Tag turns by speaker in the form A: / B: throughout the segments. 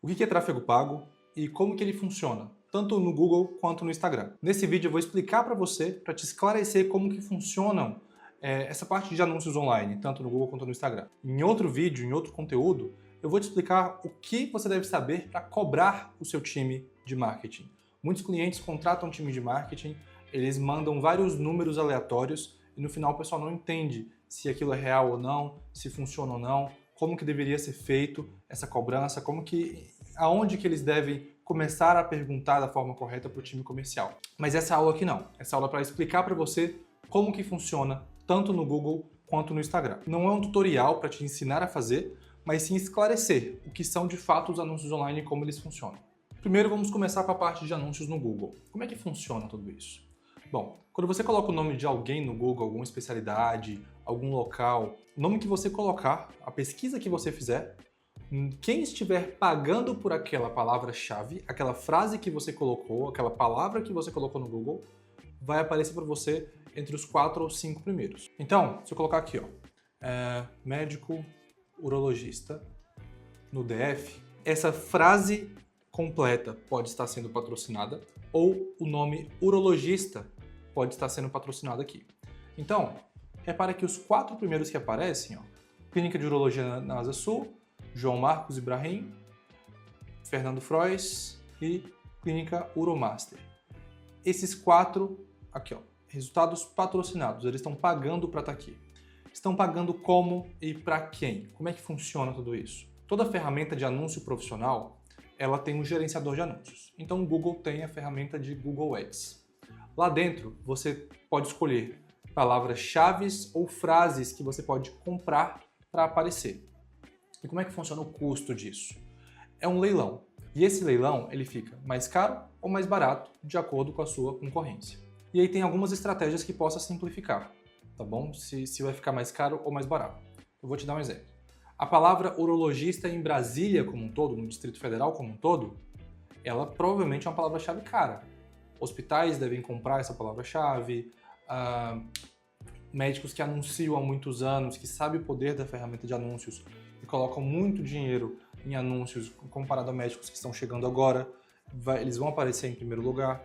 A: O que é tráfego pago e como que ele funciona, tanto no Google quanto no Instagram. Nesse vídeo eu vou explicar para você, para te esclarecer como que funcionam essa parte de anúncios online, tanto no Google quanto no Instagram. Em outro vídeo, em outro conteúdo, eu vou te explicar o que você deve saber para cobrar o seu time de marketing. Muitos clientes contratam um time de marketing, eles mandam vários números aleatórios e no final o pessoal não entende se aquilo é real ou não, se funciona ou não, como que deveria ser feito essa cobrança, aonde que eles devem começar a perguntar da forma correta para o time comercial. Mas essa aula aqui não. Essa aula é para explicar para você como que funciona tanto no Google quanto no Instagram. Não é um tutorial para te ensinar a fazer, mas sim esclarecer o que são de fato os anúncios online e como eles funcionam. Primeiro vamos começar com a parte de anúncios no Google. Como é que funciona tudo isso? Bom, quando você coloca o nome de alguém no Google, alguma especialidade, algum local, o nome que você colocar, a pesquisa que você fizer, quem estiver pagando por aquela palavra-chave, aquela frase que você colocou, aquela palavra que você colocou no Google, vai aparecer para você entre os 4 ou 5 primeiros. Então, se eu colocar aqui, médico urologista no DF, essa frase completa pode estar sendo patrocinada ou o nome urologista pode estar sendo patrocinado aqui. Então, repara que os 4 primeiros que aparecem, Clínica de Urologia na Asa Sul, João Marcos Ibrahim, Fernando Frois e Clínica Uromaster. Esses 4 aqui, resultados patrocinados, eles estão pagando para estar aqui. Estão pagando como e para quem? Como é que funciona tudo isso? Toda ferramenta de anúncio profissional, ela tem um gerenciador de anúncios. Então o Google tem a ferramenta de Google Ads. Lá dentro, você pode escolher palavras-chave ou frases que você pode comprar para aparecer. E como é que funciona o custo disso? É um leilão. E esse leilão, ele fica mais caro ou mais barato de acordo com a sua concorrência. E aí tem algumas estratégias que possa simplificar, tá bom? Se vai ficar mais caro ou mais barato. Eu vou te dar um exemplo. A palavra urologista em Brasília como um todo, no Distrito Federal como um todo, ela provavelmente é uma palavra-chave cara. Hospitais devem comprar essa palavra-chave, médicos que anunciam há muitos anos, que sabem o poder da ferramenta de anúncios e colocam muito dinheiro em anúncios comparado a médicos que estão chegando agora, eles vão aparecer em primeiro lugar.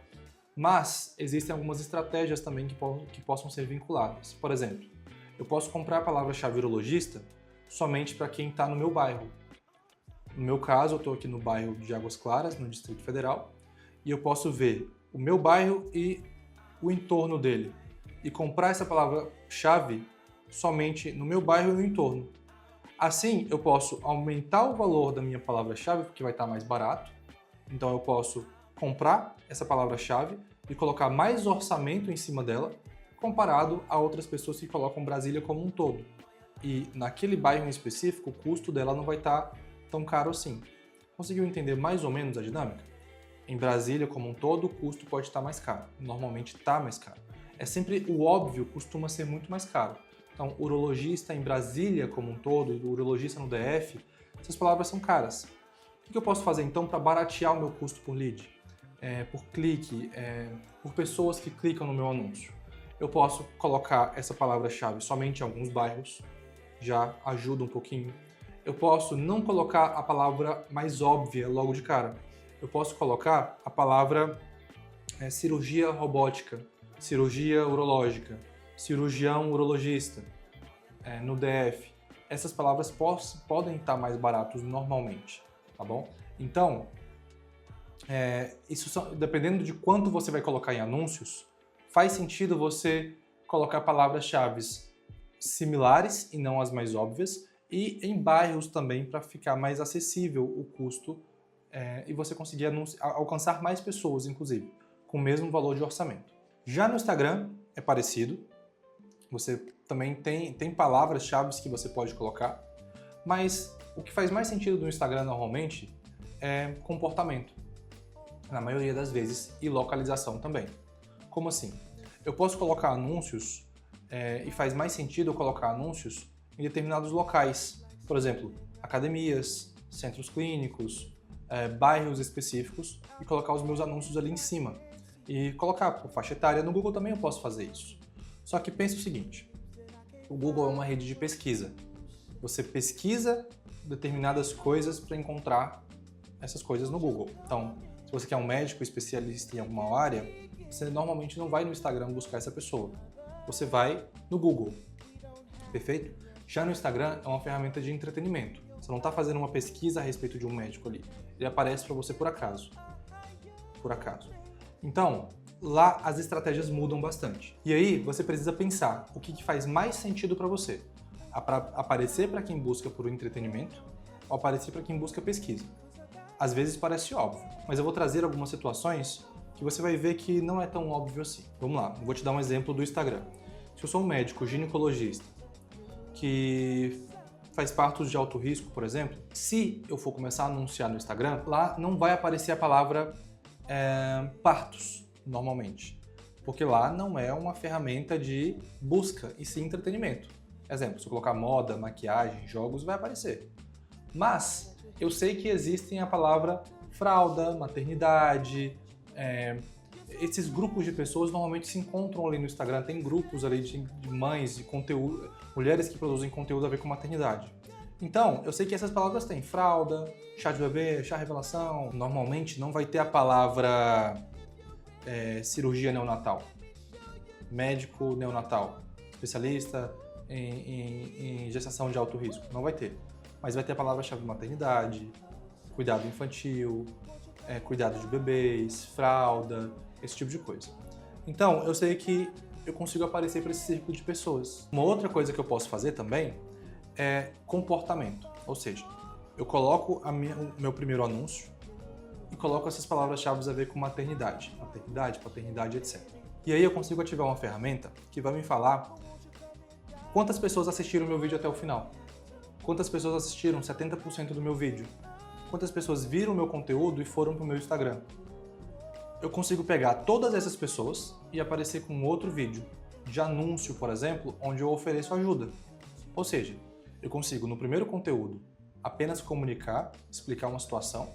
A: Mas existem algumas estratégias também que possam ser vinculadas. Por exemplo, eu posso comprar a palavra-chave urologista somente para quem está no meu bairro. No meu caso, eu estou aqui no bairro de Águas Claras, no Distrito Federal, e eu posso ver o meu bairro e o entorno dele e comprar essa palavra-chave somente no meu bairro e no entorno. Assim, eu posso aumentar o valor da minha palavra-chave, porque vai estar mais barato. Então eu posso comprar essa palavra-chave e colocar mais orçamento em cima dela, comparado a outras pessoas que colocam Brasília como um todo. E naquele bairro em específico, o custo dela não vai estar tão caro assim. Conseguiu entender mais ou menos a dinâmica? Em Brasília como um todo, o custo pode estar mais caro. Normalmente está mais caro. É sempre o óbvio, costuma ser muito mais caro. Então, urologista em Brasília como um todo e urologista no DF, essas palavras são caras. O que eu posso fazer então para baratear o meu custo por lead? Por clique, por pessoas que clicam no meu anúncio? Eu posso colocar essa palavra-chave somente em alguns bairros, já ajuda um pouquinho. Eu posso não colocar a palavra mais óbvia logo de cara. Eu posso colocar a palavra cirurgia robótica, cirurgia urológica, cirurgião urologista no DF. Essas palavras podem estar mais baratos normalmente, tá bom? Então, dependendo de quanto você vai colocar em anúncios, faz sentido você colocar palavras-chave similares e não as mais óbvias, e em bairros também para ficar mais acessível o custo e você conseguir alcançar mais pessoas, inclusive, com o mesmo valor de orçamento. Já no Instagram é parecido, você também tem palavras-chave que você pode colocar, mas o que faz mais sentido no Instagram normalmente é comportamento, na maioria das vezes, e localização também. Como assim? Eu posso colocar anúncios e faz mais sentido eu colocar anúncios em determinados locais, por exemplo, academias, centros clínicos, bairros específicos, e colocar os meus anúncios ali em cima. E colocar por faixa etária. No Google também eu posso fazer isso. Só que pensa o seguinte, o Google é uma rede de pesquisa. Você pesquisa determinadas coisas para encontrar essas coisas no Google. Então, se você quer um médico especialista em alguma área, você normalmente não vai no Instagram buscar essa pessoa. Você vai no Google, perfeito? Já no Instagram é uma ferramenta de entretenimento. Você não está fazendo uma pesquisa a respeito de um médico ali. Ele aparece para você por acaso. Por acaso. Então, lá as estratégias mudam bastante. E aí você precisa pensar o que faz mais sentido para você. Aparecer para quem busca por entretenimento ou aparecer para quem busca pesquisa. Às vezes parece óbvio, mas eu vou trazer algumas situações que você vai ver que não é tão óbvio assim. Vamos lá, vou te dar um exemplo do Instagram. Se eu sou um médico ginecologista que faz partos de alto risco, por exemplo, se eu for começar a anunciar no Instagram, lá não vai aparecer a palavra partos, normalmente. Porque lá não é uma ferramenta de busca e sim entretenimento. Exemplo, se eu colocar moda, maquiagem, jogos, vai aparecer. Mas eu sei que existem a palavra fralda, maternidade, esses grupos de pessoas normalmente se encontram ali no Instagram, tem grupos ali de mães, de conteúdo, mulheres que produzem conteúdo a ver com maternidade. Então, eu sei que essas palavras têm fralda, chá de bebê, chá revelação. Normalmente não vai ter a palavra cirurgia neonatal, médico neonatal, especialista em gestação de alto risco. Não vai ter. Mas vai ter a palavra-chave maternidade, cuidado infantil, cuidado de bebês, fralda, esse tipo de coisa. Então, eu sei que eu consigo aparecer para esse círculo de pessoas. Uma outra coisa que eu posso fazer também é comportamento. Ou seja, eu coloco o meu primeiro anúncio e coloco essas palavras-chave a ver com maternidade, paternidade, etc. E aí eu consigo ativar uma ferramenta que vai me falar quantas pessoas assistiram o meu vídeo até o final. Quantas pessoas assistiram 70% do meu vídeo. Quantas pessoas viram o meu conteúdo e foram para o meu Instagram. Eu consigo pegar todas essas pessoas e aparecer com outro vídeo de anúncio, por exemplo, onde eu ofereço ajuda. Ou seja, eu consigo no primeiro conteúdo apenas comunicar, explicar uma situação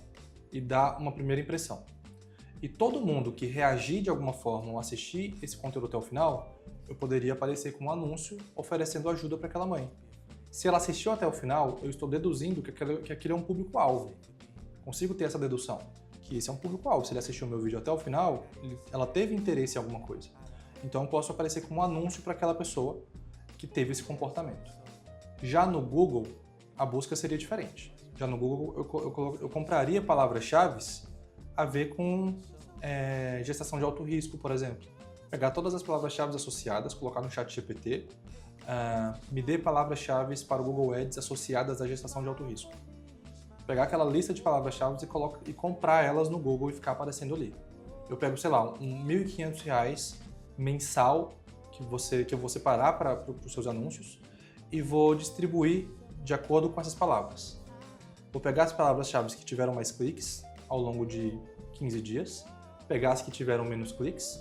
A: e dar uma primeira impressão. E todo mundo que reagir de alguma forma ou assistir esse conteúdo até o final, eu poderia aparecer com um anúncio oferecendo ajuda para aquela mãe. Se ela assistiu até o final, eu estou deduzindo que aquele é um público-alvo. Consigo ter essa dedução, que esse é um público-alvo. Se ele assistiu o meu vídeo até o final, ela teve interesse em alguma coisa. Então eu posso aparecer com um anúncio para aquela pessoa que teve esse comportamento. Já no Google, a busca seria diferente. Já no Google, eu compraria palavras-chave a ver com gestação de alto risco, por exemplo. Pegar todas as palavras-chave associadas, colocar no ChatGPT, me dê palavras-chave para o Google Ads associadas à gestação de alto risco. Pegar aquela lista de palavras-chave e comprar elas no Google e ficar aparecendo ali. Eu pego, sei lá, R$ 1.500 mensal que eu vou separar para os seus anúncios e vou distribuir de acordo com essas palavras. Vou pegar as palavras-chave que tiveram mais cliques ao longo de 15 dias, pegar as que tiveram menos cliques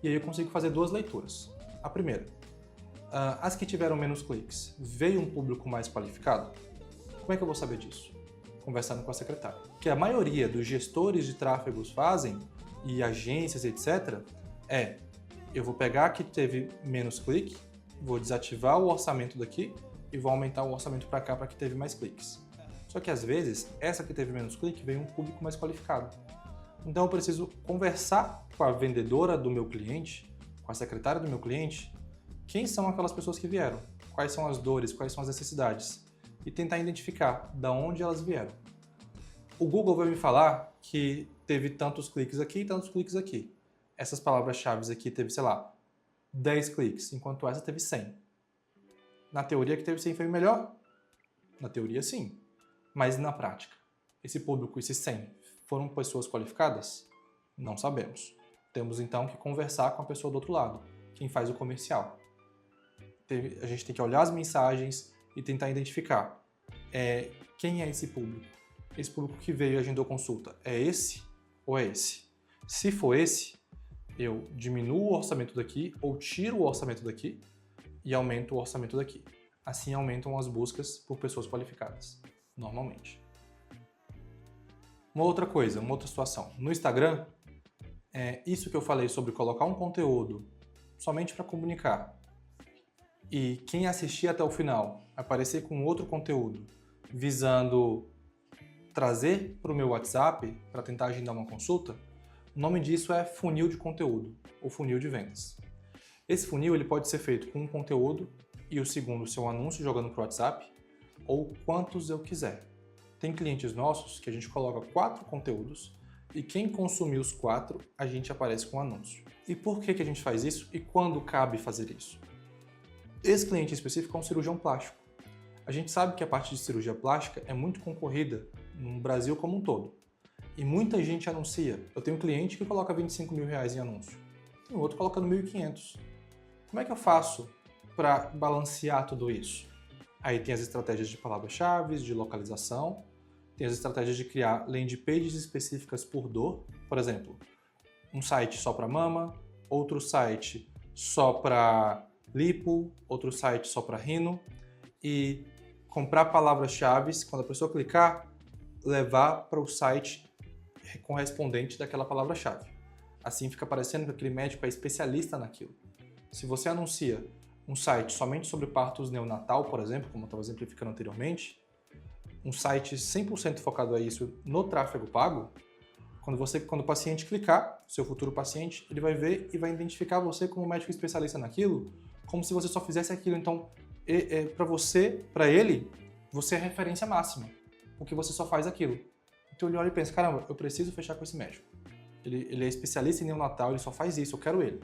A: e aí eu consigo fazer duas leituras. A primeira, as que tiveram menos cliques, veio um público mais qualificado? Como é que eu vou saber disso? Conversando com a secretária. O que a maioria dos gestores de tráfegos fazem, e agências, etc., eu vou pegar a que teve menos clique, vou desativar o orçamento daqui e vou aumentar o orçamento para cá para que teve mais cliques. Só que às vezes, essa que teve menos clique veio um público mais qualificado. Então eu preciso conversar com a vendedora do meu cliente, com a secretária do meu cliente, quem são aquelas pessoas que vieram, quais são as dores, quais são as necessidades, e tentar identificar de onde elas vieram. O Google vai me falar que teve tantos cliques aqui e tantos cliques aqui. Essas palavras-chave aqui teve, sei lá, 10 cliques, enquanto essa teve 100. Na teoria que teve 100 foi melhor? Na teoria sim, mas na prática, esse público, esses 100, foram pessoas qualificadas? Não sabemos. Temos então que conversar com a pessoa do outro lado, quem faz o comercial. A gente tem que olhar as mensagens e tentar identificar quem é esse público. Esse público que veio e agendou consulta, é esse ou é esse? Se for esse, eu diminuo o orçamento daqui ou tiro o orçamento daqui e aumento o orçamento daqui. Assim aumentam as buscas por pessoas qualificadas, normalmente. Uma outra coisa, uma outra situação. No Instagram, isso que eu falei sobre colocar um conteúdo somente para comunicar e quem assistir até o final aparecer com outro conteúdo visando trazer para o meu WhatsApp para tentar agendar uma consulta, o nome disso é funil de conteúdo ou funil de vendas. Esse funil ele pode ser feito com um conteúdo e o segundo seu anúncio jogando para o WhatsApp ou quantos eu quiser. Tem clientes nossos que a gente coloca 4 conteúdos e quem consumir os 4, a gente aparece com o anúncio. E por que a gente faz isso e quando cabe fazer isso? Esse cliente específico é um cirurgião plástico. A gente sabe que a parte de cirurgia plástica é muito concorrida no Brasil como um todo. E muita gente anuncia. Eu tenho um cliente que coloca R$25 mil em anúncio. Tem outro colocando 1.500. Como é que eu faço para balancear tudo isso? Aí tem as estratégias de palavras-chave, de localização, tem as estratégias de criar landing pages específicas por dor. Por exemplo, um site só para mama, outro site só para lipo, outro site só para rino e comprar palavras-chave, quando a pessoa clicar, levar para o site correspondente daquela palavra-chave. Assim fica parecendo que aquele médico é especialista naquilo. Se você anuncia um site somente sobre partos neonatal, por exemplo, como eu estava exemplificando anteriormente, um site 100% focado a isso no tráfego pago, quando o paciente clicar, seu futuro paciente, ele vai ver e vai identificar você como médico especialista naquilo, como se você só fizesse aquilo. Então, para ele, você é a referência máxima, porque você só faz aquilo. Então ele olha e pensa, caramba, eu preciso fechar com esse médico. Ele é especialista em neonatal, ele só faz isso, eu quero ele.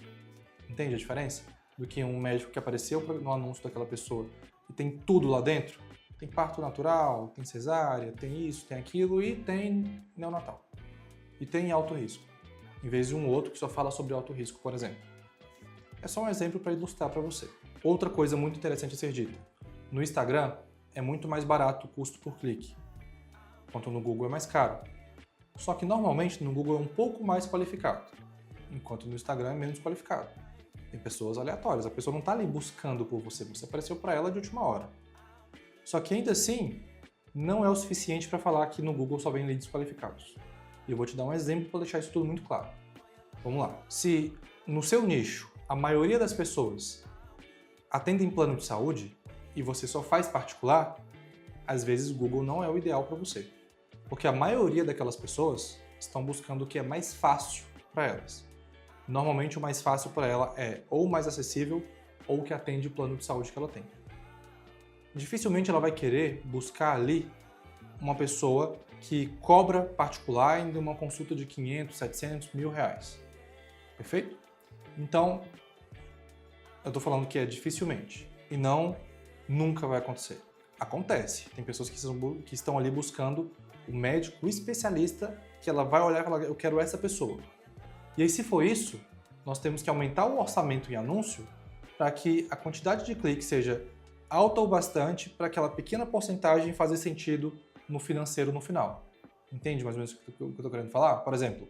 A: Entende a diferença? Do que um médico que apareceu no anúncio daquela pessoa e tem tudo lá dentro. Tem parto natural, tem cesárea, tem isso, tem aquilo e tem neonatal. E tem alto risco. Em vez de um outro que só fala sobre alto risco, por exemplo. É só um exemplo para ilustrar para você. Outra coisa muito interessante a ser dita. No Instagram é muito mais barato o custo por clique, enquanto no Google é mais caro. Só que normalmente no Google é um pouco mais qualificado, enquanto no Instagram é menos qualificado. Tem pessoas aleatórias, a pessoa não está ali buscando por você, você apareceu para ela de última hora. Só que ainda assim, não é o suficiente para falar que no Google só vem leads qualificados. E eu vou te dar um exemplo para deixar isso tudo muito claro. Vamos lá. Se no seu nicho a maioria das pessoas atendem plano de saúde e você só faz particular, às vezes o Google não é o ideal para você. Porque a maioria daquelas pessoas estão buscando o que é mais fácil para elas. Normalmente o mais fácil para ela é ou o mais acessível ou o que atende o plano de saúde que ela tem. Dificilmente ela vai querer buscar ali uma pessoa que cobra particular em uma consulta de 500, 700, R$1.000. Perfeito? Então, eu estou falando que é dificilmente e não nunca vai acontecer. Acontece. Tem pessoas que estão ali buscando o médico, o especialista, que ela vai olhar e falar, eu quero essa pessoa. E aí, se for isso, nós temos que aumentar o orçamento em anúncio para que a quantidade de cliques seja alta o bastante para aquela pequena porcentagem fazer sentido no financeiro no final. Entende mais ou menos o que eu estou querendo falar? Por exemplo,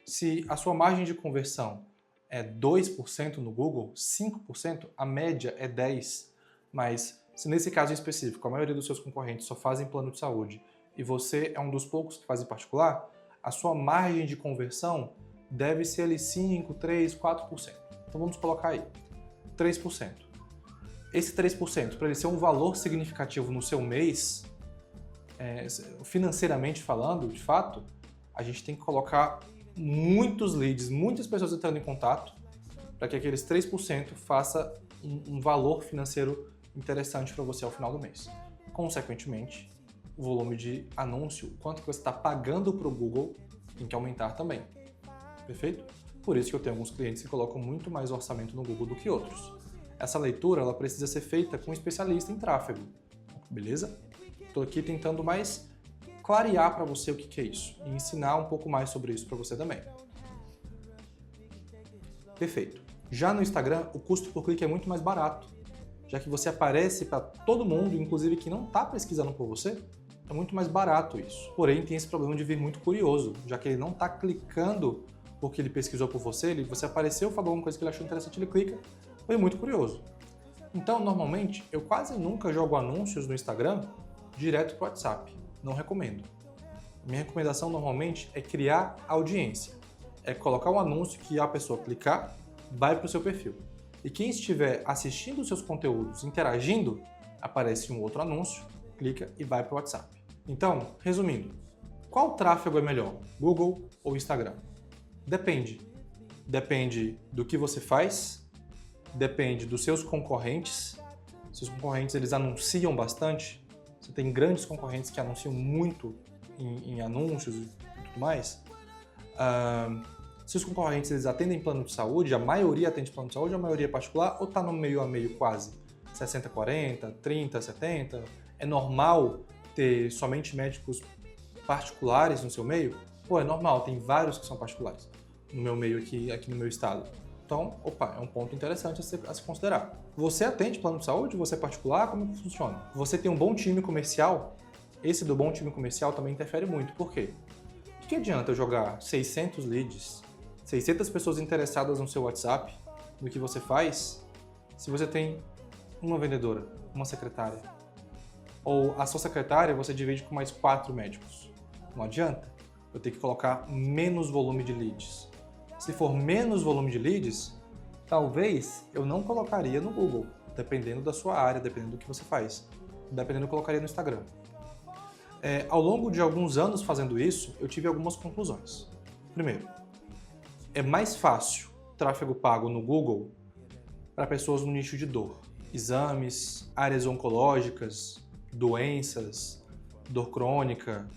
A: se a sua margem de conversão é 2% no Google, 5%, a média é 10%, mas se nesse caso em específico a maioria dos seus concorrentes só fazem plano de saúde e você é um dos poucos que faz em particular, a sua margem de conversão deve ser ali 5%, 3%, 4%. Então vamos colocar aí, 3%. Esse 3%, para ele ser um valor significativo no seu mês, financeiramente falando, de fato, a gente tem que colocar muitos leads, muitas pessoas entrando em contato, para que aqueles 3% faça um valor financeiro interessante para você ao final do mês. Consequentemente, o volume de anúncio, quanto que você está pagando para o Google, tem que aumentar também. Perfeito? Por isso que eu tenho alguns clientes que colocam muito mais orçamento no Google do que outros. Essa leitura ela precisa ser feita com um especialista em tráfego, beleza? Estou aqui tentando mais clarear para você o que é isso e ensinar um pouco mais sobre isso para você também. Perfeito. Já no Instagram, o custo por clique é muito mais barato, já que você aparece para todo mundo, inclusive que não está pesquisando por você, é muito mais barato isso. Porém, tem esse problema de vir muito curioso, já que ele não está clicando porque ele pesquisou por você, você apareceu, falou alguma coisa que ele achou interessante, ele clica, foi muito curioso. Então, normalmente, eu quase nunca jogo anúncios no Instagram direto para o WhatsApp. Não recomendo. Minha recomendação, normalmente, é criar audiência. É colocar um anúncio que a pessoa clicar, vai para o seu perfil. E quem estiver assistindo os seus conteúdos, interagindo, aparece um outro anúncio, clica e vai para o WhatsApp. Então, resumindo, Qual tráfego é melhor, Google ou Instagram? Depende. Depende do que você faz, depende dos seus concorrentes. Seus concorrentes, eles anunciam bastante. Você tem grandes concorrentes que anunciam muito em anúncios e tudo mais. Se os concorrentes eles atendem plano de saúde, a maioria atende plano de saúde, a maioria é particular, ou está no meio a meio quase? 60-40, 30-70? É normal ter somente médicos particulares no seu meio? Pô, é normal, tem vários que são particulares no meu meio aqui no meu estado. Então, opa, é um ponto interessante a se considerar. Você atende plano de saúde? Você é particular? Como que funciona? Você tem um bom time comercial? Esse do bom time comercial também interfere muito. Por quê? De que adianta eu jogar 600 leads, 600 pessoas interessadas no seu WhatsApp, no que você faz, se você tem uma vendedora, uma secretária? Ou a sua secretária você divide com mais 4 médicos? Não adianta. Eu tenho que colocar menos volume de leads. Se for menos volume de leads, talvez eu não colocaria no Google, dependendo da sua área, dependendo do que você faz. Dependendo, eu colocaria no Instagram. Ao longo de alguns anos fazendo isso, eu tive algumas conclusões. Primeiro, é mais fácil tráfego pago no Google para pessoas no nicho de dor. Exames, áreas oncológicas, doenças, dor crônica,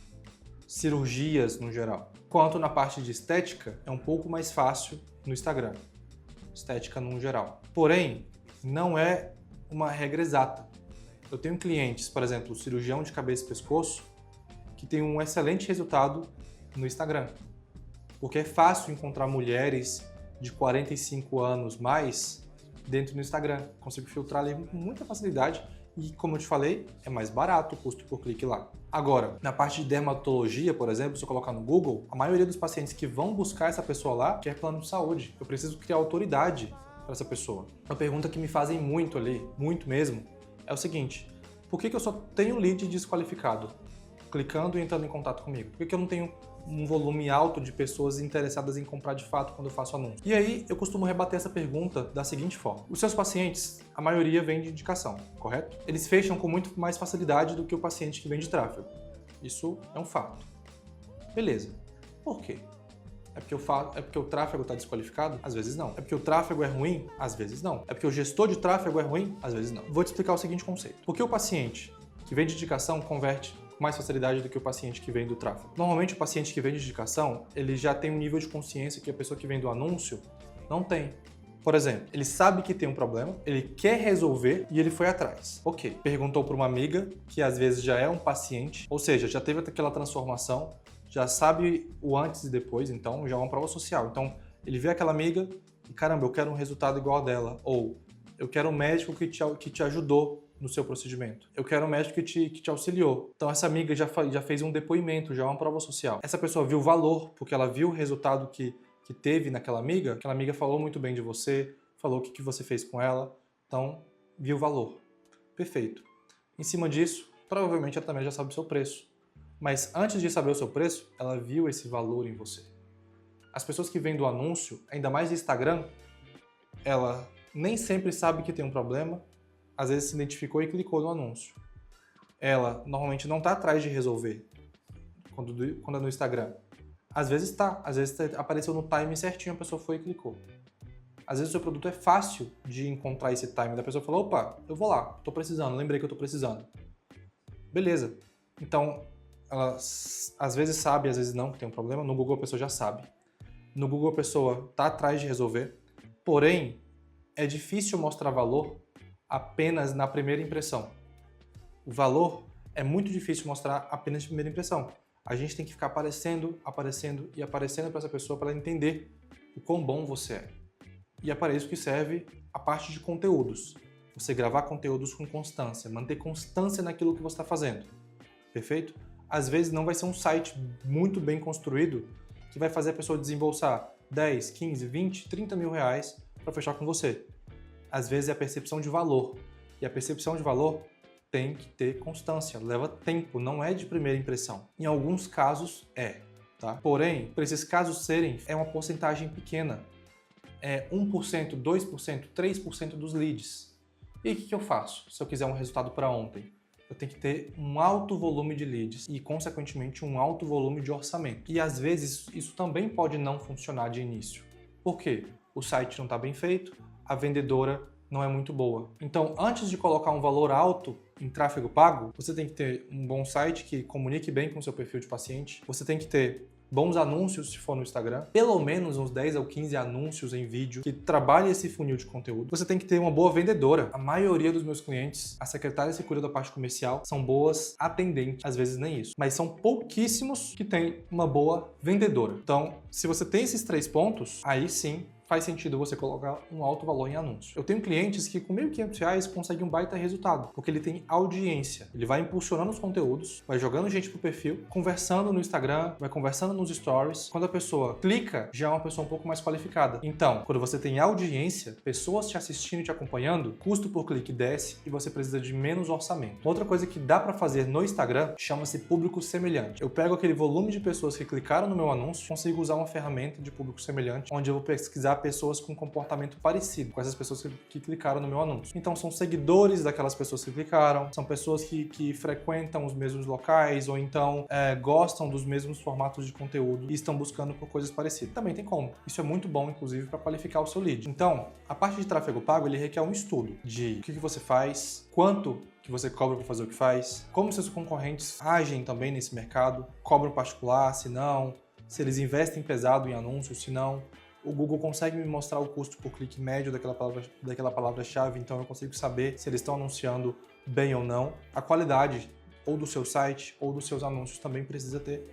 A: cirurgias no geral. Quanto na parte de estética, é um pouco mais fácil no Instagram. Estética no geral. Porém, não é uma regra exata. Eu tenho clientes, por exemplo, cirurgião de cabeça e pescoço, que tem um excelente resultado no Instagram. Porque é fácil encontrar mulheres de 45 anos mais dentro do Instagram. Consigo filtrar ali com muita facilidade e, como eu te falei, é mais barato o custo por clique lá. Agora, na parte de dermatologia, por exemplo, se eu colocar no Google, a maioria dos pacientes que vão buscar essa pessoa lá quer plano de saúde. Eu preciso criar autoridade para essa pessoa. Uma pergunta que me fazem muito ali, muito mesmo, é o seguinte: por que eu só tenho lead desqualificado clicando e entrando em contato comigo? Por que eu não tenho um volume alto de pessoas interessadas em comprar de fato quando eu faço anúncio? E aí eu costumo rebater essa pergunta da seguinte forma: os seus pacientes, a maioria vem de indicação, correto? Eles fecham com muito mais facilidade do que o paciente que vem de tráfego. Isso é um fato. Beleza. Por quê? É porque o tráfego está desqualificado? Às vezes não. É porque o tráfego é ruim? Às vezes não. É porque o gestor de tráfego é ruim? Às vezes não. Vou te explicar o seguinte conceito. Por que o paciente que vem de indicação converte com mais facilidade do que o paciente que vem do tráfego? Normalmente o paciente que vem de indicação, ele já tem um nível de consciência que a pessoa que vem do anúncio não tem. Por exemplo, ele sabe que tem um problema, ele quer resolver e ele foi atrás. Ok, perguntou para uma amiga, que às vezes já é um paciente, ou seja, já teve aquela transformação, já sabe o antes e depois, então já é uma prova social. Então ele vê aquela amiga e, caramba, eu quero um resultado igual ao dela. Ou eu quero um médico que te ajudou no seu procedimento. Eu quero um médico que te auxiliou. Então essa amiga já fez um depoimento, já é uma prova social. Essa pessoa viu valor, porque ela viu o resultado que teve naquela amiga. Aquela amiga falou muito bem de você, falou o que você fez com ela, então viu valor. Perfeito. Em cima disso, provavelmente ela também já sabe o seu preço. Mas antes de saber o seu preço, ela viu esse valor em você. As pessoas que vêm do anúncio, ainda mais do Instagram, ela nem sempre sabe que tem um problema, às vezes se identificou e clicou no anúncio. Ela normalmente não está atrás de resolver quando é no Instagram. Às vezes está, às vezes apareceu no time certinho, a pessoa foi e clicou. Às vezes o seu produto é fácil de encontrar esse time, da pessoa falou, opa, eu vou lá, estou precisando, lembrei que eu estou precisando. Beleza. Então, ela às vezes sabe, às vezes não, que tem um problema. No Google a pessoa já sabe. No Google a pessoa está atrás de resolver. Porém, é difícil mostrar valor apenas na primeira impressão. O valor é muito difícil mostrar apenas de primeira impressão. A gente tem que ficar aparecendo para essa pessoa para ela entender o quão bom você é. E é para isso que serve a parte de conteúdos. Você gravar conteúdos com constância, manter constância naquilo que você está fazendo. Perfeito? Às vezes não vai ser um site muito bem construído que vai fazer a pessoa desembolsar 10, 15, 20, 30 mil reais para fechar com você. Às vezes é a percepção de valor. E a percepção de valor tem que ter constância, leva tempo, não é de primeira impressão. Em alguns casos é, tá? Porém, para esses casos serem, é uma porcentagem pequena. É 1%, 2%, 3% dos leads. E o que eu faço se eu quiser um resultado para ontem? eu tenho que ter um alto volume de leads e, consequentemente, um alto volume de orçamento. E, às vezes, isso também pode não funcionar de início. Por quê? O site não está bem feito, a vendedora não é muito boa. Então, antes de colocar um valor alto em tráfego pago, você tem que ter um bom site que comunique bem com o seu perfil de paciente, você tem que ter bons anúncios se for no Instagram, pelo menos uns 10 ou 15 anúncios em vídeo que trabalhe esse funil de conteúdo. Você tem que ter uma boa vendedora. A maioria dos meus clientes, as secretárias que cuidam da parte comercial, são boas atendentes, às vezes nem isso. Mas são pouquíssimos que têm uma boa vendedora. Então, se você tem esses 3 pontos, aí sim faz sentido você colocar um alto valor em anúncio. Eu tenho clientes que com R$ 1.500 conseguem um baita resultado, porque ele tem audiência. Ele vai impulsionando os conteúdos, vai jogando gente pro perfil, conversando no Instagram, vai conversando nos stories. Quando a pessoa clica, já é uma pessoa um pouco mais qualificada. Então, quando você tem audiência, pessoas te assistindo e te acompanhando, custo por clique desce e você precisa de menos orçamento. Outra coisa que dá para fazer no Instagram chama-se público semelhante. Eu pego aquele volume de pessoas que clicaram no meu anúncio, consigo usar uma ferramenta de público semelhante, onde eu vou pesquisar pessoas com comportamento parecido com essas pessoas que clicaram no meu anúncio. Então são seguidores daquelas pessoas que clicaram, são pessoas que frequentam os mesmos locais ou então gostam dos mesmos formatos de conteúdo e estão buscando por coisas parecidas. Também tem como. Isso é muito bom, inclusive, para qualificar o seu lead. Então, a parte de tráfego pago, ele requer um estudo de o que você faz, quanto que você cobra para fazer o que faz, como seus concorrentes agem também nesse mercado, cobram particular, se não, se eles investem pesado em anúncios, se não. O Google consegue me mostrar o custo por clique médio daquela palavra-chave, então eu consigo saber se eles estão anunciando bem ou não. A qualidade ou do seu site ou dos seus anúncios também precisa ter,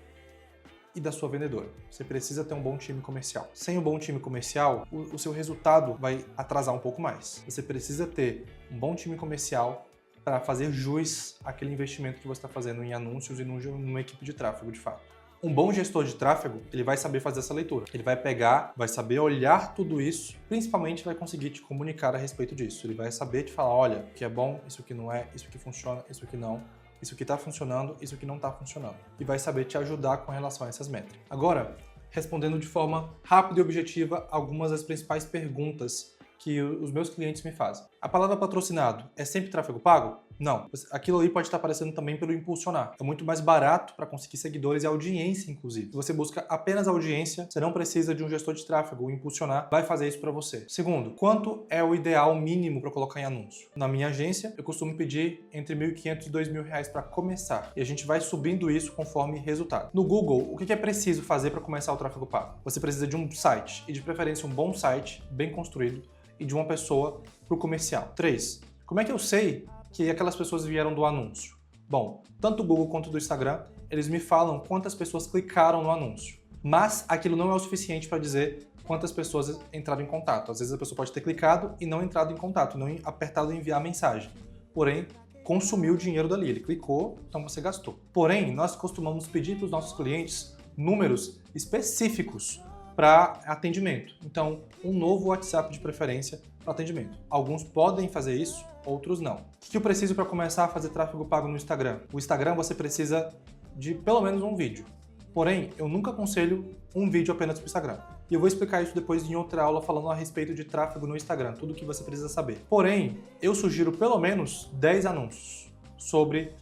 A: e da sua vendedora. Você precisa ter um bom time comercial. Sem um bom time comercial, o seu resultado vai atrasar um pouco mais. Você precisa ter um bom time comercial para fazer jus àquele investimento que você está fazendo em anúncios e numa equipe de tráfego, de fato. Um bom gestor de tráfego, ele vai saber fazer essa leitura. Ele vai pegar, vai saber olhar tudo isso, principalmente vai conseguir te comunicar a respeito disso. Ele vai saber te falar, olha, o que é bom, isso que não é, isso que funciona, isso que não, isso que está funcionando, isso que não está funcionando. E vai saber te ajudar com relação a essas métricas. Agora, respondendo de forma rápida e objetiva algumas das principais perguntas que os meus clientes me fazem. A palavra patrocinado é sempre tráfego pago? Não. Aquilo ali pode estar aparecendo também pelo impulsionar. É muito mais barato para conseguir seguidores e audiência, inclusive. Se você busca apenas audiência, você não precisa de um gestor de tráfego. O impulsionar vai fazer isso para você. Segundo, quanto é o ideal mínimo para colocar em anúncio? Na minha agência, eu costumo pedir entre R$ 1.500 e R$ 2.000 para começar. E a gente vai subindo isso conforme resultado. No Google, o que é preciso fazer para começar o tráfego pago? Você precisa de um site, e de preferência um bom site, bem construído, e de uma pessoa para o comercial. 3. Como é que eu sei que aquelas pessoas vieram do anúncio? Bom, tanto do Google quanto do Instagram, eles me falam quantas pessoas clicaram no anúncio. Mas aquilo não é o suficiente para dizer quantas pessoas entraram em contato. Às vezes a pessoa pode ter clicado e não entrado em contato, não apertado em enviar mensagem. Porém, consumiu o dinheiro dali. Ele clicou, então você gastou. Porém, nós costumamos pedir para os nossos clientes números específicos para atendimento. Então, um novo WhatsApp de preferência para atendimento. Alguns podem fazer isso, outros não. O que eu preciso para começar a fazer tráfego pago no Instagram? O Instagram você precisa de pelo menos um vídeo. Porém, eu nunca aconselho um vídeo apenas para o Instagram. E eu vou explicar isso depois em outra aula falando a respeito de tráfego no Instagram, tudo o que você precisa saber. Porém, eu sugiro pelo menos 10 anúncios sobre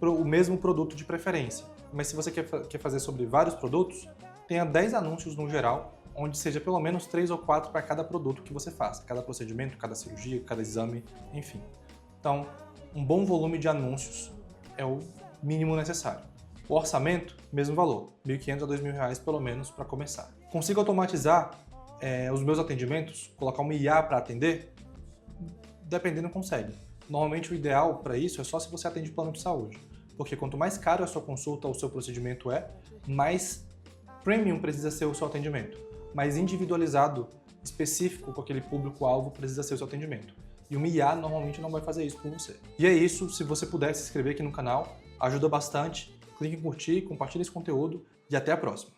A: o mesmo produto de preferência. Mas se você quer fazer sobre vários produtos, tenha 10 anúncios no geral, onde seja pelo menos 3 ou 4 para cada produto que você faça, cada procedimento, cada cirurgia, cada exame, enfim. Então, um bom volume de anúncios é o mínimo necessário. O orçamento, mesmo valor, R$ 1.500 a R$ 2.000 pelo menos para começar. Consigo automatizar os meus atendimentos, colocar uma IA para atender? Dependendo, consegue. Normalmente o ideal para isso é só se você atende plano de saúde, porque quanto mais caro a sua consulta ou o seu procedimento mais premium precisa ser o seu atendimento, mais individualizado, específico com aquele público-alvo precisa ser o seu atendimento. E uma IA normalmente não vai fazer isso por você. E é isso, se você puder se inscrever aqui no canal, ajuda bastante. Clique em curtir, compartilhe esse conteúdo e até a próxima.